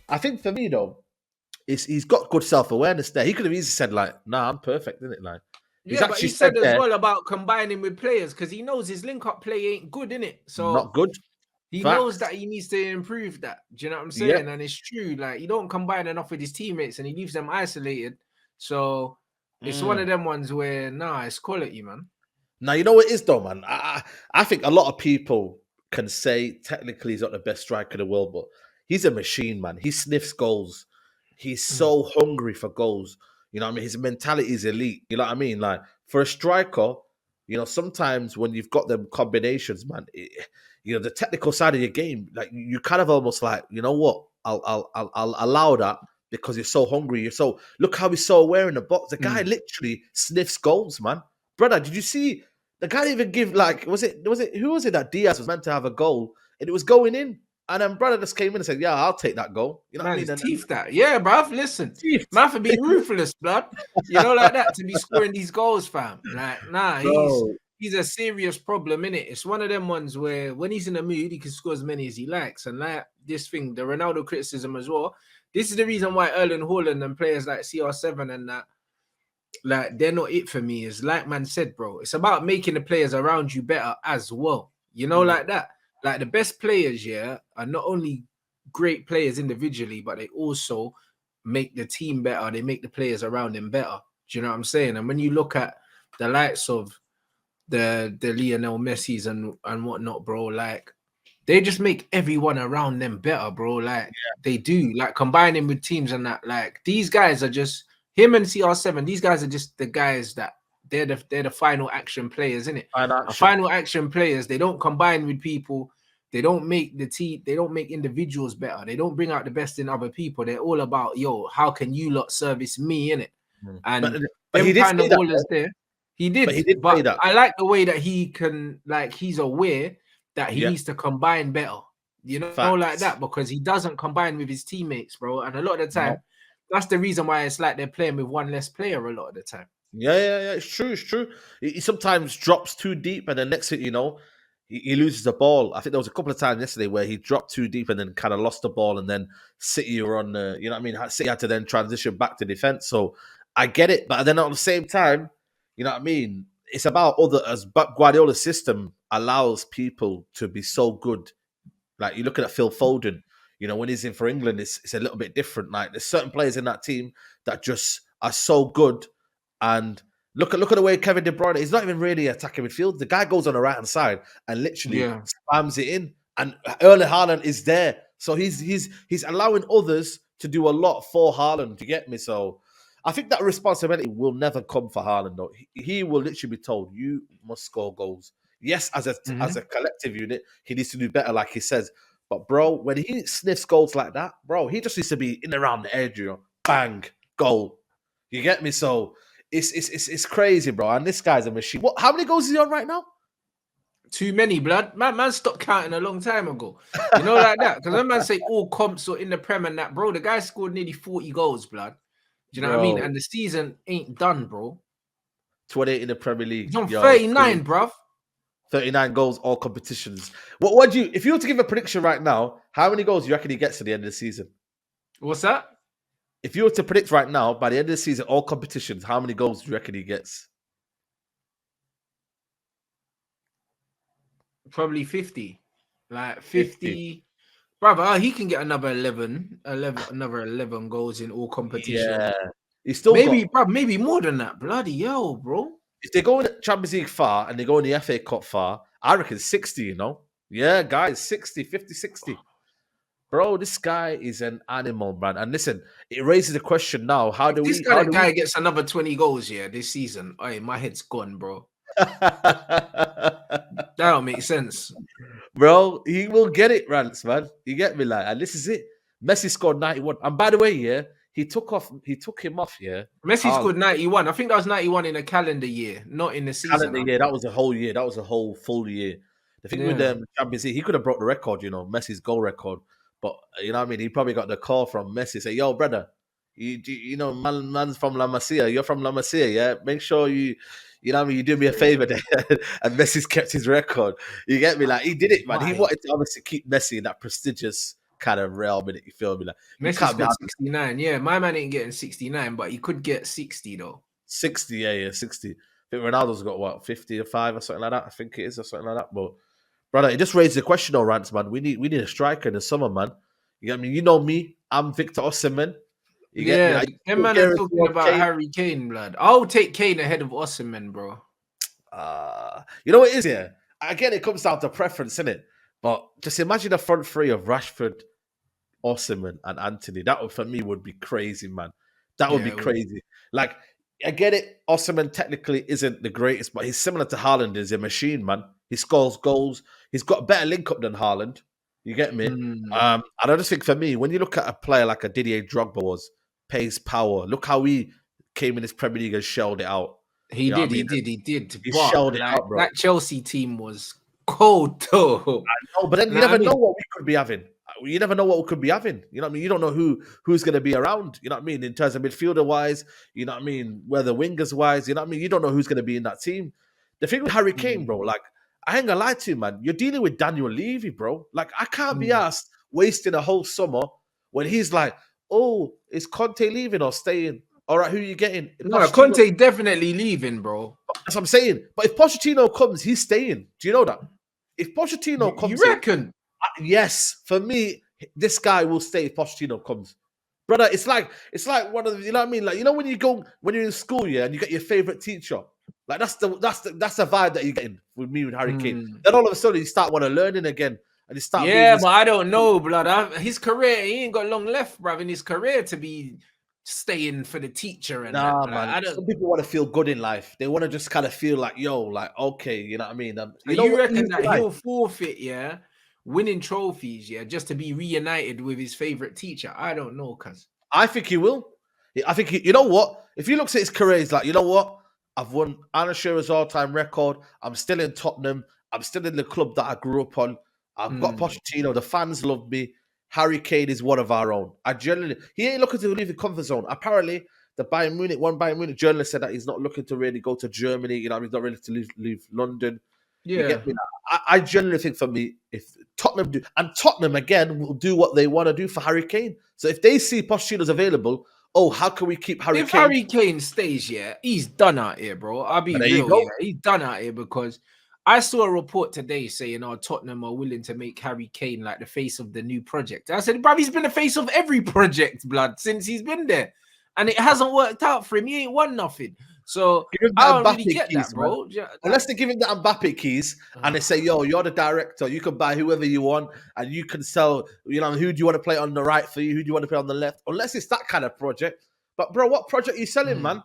I think for me though, he's got good self-awareness there. He could have easily said like, "Nah, I'm perfect," didn't it? Like he's Yeah, but actually he said said as there, well about combining with players because he knows his link-up play ain't good, innit? So not good. he knows Facts. that he needs to improve that. Do you know what I'm Yep. saying? And it's true. Like, he don't combine enough with his teammates and he leaves them isolated. So it's one of them ones where, nah, it's quality, man. Now you know what it is though, man. I think a lot of people can say technically he's not the best striker in the world, but he's a machine, man. He sniffs goals. He's so hungry for goals. You know what I mean? His mentality is elite. You know what I mean? Like for a striker, sometimes when you've got them combinations, man, the technical side of your game, like you kind of almost like, you know what? I'll allow that because you're so hungry. You're so look how he's so aware in the box. The guy literally sniffs goals, man. Brother, did you see the guy didn't even give like was it who was it that Diaz was meant to have a goal and it was going in? And then brother just came in and said, "Yeah, I'll take that goal." You know what I Man, mean? his And teeth that. Yeah, bruv, listen. teeth, Man for be ruthless, blood. Like that to be scoring these goals, fam. Like, nah, bro. he's a serious problem, innit? It's one of them ones where when he's in the mood, he can score as many as he likes. And like this thing, the Ronaldo criticism as well. This is the reason why Erling Haaland and players like CR7 and that, like, they're not it for me. Is like man said, bro. It's about making the players around you better as well. Like that. Like the best players, yeah, are not only great players individually, but they also make the team better. They make the players around them better. Do you know what I'm saying? And when you look at the likes of the Lionel Messi's and whatnot, bro, like they just make everyone around them better, bro. Like they do, like combining with teams and that. Like these guys are just him and CR7. These guys are just the guys that they're the final action players, isn't it? Final action players. They don't combine with people. They don't make the team. They don't make individuals better. They don't bring out the best in other people. They're all about how can you lot service me in it? And But he them did kind say of that. ballers there. He did, But he did say but that. I like the way that he can, like, he's aware that he Yeah. needs to combine better, like that, because he doesn't combine with his teammates, bro. And a lot of the time, that's the reason why it's like they're playing with one less player a lot of the time. Yeah. It's true. He sometimes drops too deep, and then next thing you know, he loses the ball. I think there was a couple of times yesterday where he dropped too deep and then kind of lost the ball, and then City were on the, you know what I mean? City had to then transition back to defense. So I get it, but then at the same time, you know what I mean? It's about as Guardiola's system allows people to be so good. Like you're looking at Phil Foden, when he's in for England, it's a little bit different. Like there's certain players in that team that just are so good. And look at the way Kevin De Bruyne, he's not even really attacking midfield. The guy goes on the right hand side and literally spams it in. And Erling Haaland is there. So he's allowing others to do a lot for Haaland, you get me? So I think that responsibility will never come for Haaland, though. He will literally be told, you must score goals. Yes, as a collective unit, he needs to do better, like he says. But bro, when he sniffs goals like that, bro, he just needs to be in around the edge, bang, goal. You get me? So it's crazy, bro. And this guy's a machine. How many goals is he on right now? Too many, blood. Man stopped counting a long time ago. Like that. Because when man say all comps or in the Prem and that, bro, the guy scored nearly 40 goals, blood. Do you know what I mean? And the season ain't done, bro. 28 in the Premier League. He's on 39, bruv. 39 goals, all competitions. What do you, if you were to give a prediction right now, how many goals do you reckon he gets to the end of the season? What's that? If you were to predict right now, by the end of the season, all competitions, how many goals do you reckon he gets? Probably 50. Like 50. Brother, he can get another 11 goals in all competitions. Yeah. He's still maybe more than that. Bloody hell, bro. If they go in the Champions League far and they go in the FA Cup far, I reckon 60, Yeah, guys, 60, 50, 60. Bro, this guy is an animal, man. And listen, it raises the question now: this guy gets another 20 goals this season? Hey, my head's gone, bro. That don't make sense, bro. He will get it, Rants, man. You get me, like, and this is it. Messi scored 91, and by the way, he took him off. Messi scored 91. I think that was 91 in a calendar year, not in the season. Calendar year, that was a whole year. That was a whole full year. The thing with the Champions League, he could have broke the record, Messi's goal record. But you know what I mean? He probably got the call from Messi, say, "Yo, brother, man's from La Masia. You're from La Masia, yeah. Make sure you know what I mean, you do me a favor there." And Messi's kept his record. You get me? Like he did it, man. He wanted to obviously keep Messi in that prestigious kind of realm, innit? You feel me? Like you Messi can't be scored having 69. Yeah, my man ain't getting 69, but he could get 60 though. 60, yeah, 60. I think Ronaldo's got what 55 or something like that. I think it is or something like that. But brother, it just raised the question, though, Rants, man. We need a striker in the summer, man. You get me? You know me. I'm Victor Osimhen. You get me? Yeah, I them man are talking about Harry Kane, blood. I'll take Kane ahead of Osimhen, bro. You know what it is, yeah? Again, it comes down to preference, innit? But just imagine a front three of Rashford, Osimhen, and Anthony. That would, for me, would be crazy, man. That would be Yeah, crazy. Like, I get it. Osimhen technically isn't the greatest, but he's similar to Haaland. He's a machine, man. He scores goals. He's got a better link up than Haaland. You get me? And I just think for me, when you look at a player like a Didier Drogba was, pace, power. Look how he came in this Premier League and shelled it out. he You know what did, I mean? he did. He But shelled it like out, bro. that Chelsea team was cold though. No, but then you Like, never know what we could be having. You never know what we could be having. You know what I mean? You don't know who's going to be around. You know what I mean? In terms of midfielder wise, you know what I mean? Whether wingers wise, you know what I mean? You don't know who's going to be in that team. The thing with Harry Kane, bro, like I ain't gonna lie to you, man. You're dealing with Daniel Levy, bro. Like I can't be asked wasting a whole summer when he's like, "Oh, is Conte leaving or staying? All right, who are you getting?" No, Pochettino. Conte definitely leaving, bro. That's what I'm saying. But if Pochettino comes, he's staying. Do you know that? If Pochettino You comes in, reckon? yes, for me, this guy will stay if Pochettino comes. Brother, it's like one of the, you know what I mean? Like, you know when you're in school, yeah, and you get your favorite teacher. Like that's the vibe that you're getting with me with Harry Kane. Then all of a sudden you start want to learning again. And you start being Yeah, this, but I don't know, blood. His career, he ain't got long left, bruv, in his career to be staying for the teacher and nah, that. Like, man. I don't. Some people want to feel good in life. They want to just kind of feel like, yo, like, okay, you know what I mean? You know You what reckon he's that like? he'll forfeit, yeah, winning trophies, yeah, just to be reunited with his favorite teacher? I don't know, cuz. I think he will. I think you know what? If he looks at his career, he's like, you know what? I've won Alan Shearer's all-time record. I'm still in Tottenham. I'm still in the club that I grew up on. I've got Pochettino. The fans love me. Harry Kane is one of our own. He ain't looking to leave the comfort zone. Apparently, one Bayern Munich journalist said that he's not looking to really go to Germany. You know, he's not ready to leave London. You Yeah. get me? I genuinely think for me, if Tottenham do, and Tottenham again will do what they want to do for Harry Kane. So if they see Pochettino's available, oh, how can we keep Harry If Kane? Harry Kane stays, yeah, he's done out here, bro. I'll be There you real, go. yeah. He's done out here because I saw a report today saying, "Oh, Tottenham are willing to make Harry Kane like the face of the new project." I said, "Bruv, he's been the face of every project, blood, since he's been there, and it hasn't worked out for him. He ain't won nothing." So Give him the I don't really Mbappe get keys, that, bro. Yeah, Unless they give him the Mbappe keys and they say, yo, you're the director, you can buy whoever you want and you can sell, you know, who do you want to play on the right for you? Who do you want to play on the left? Unless it's that kind of project. But bro, what project are you selling, man?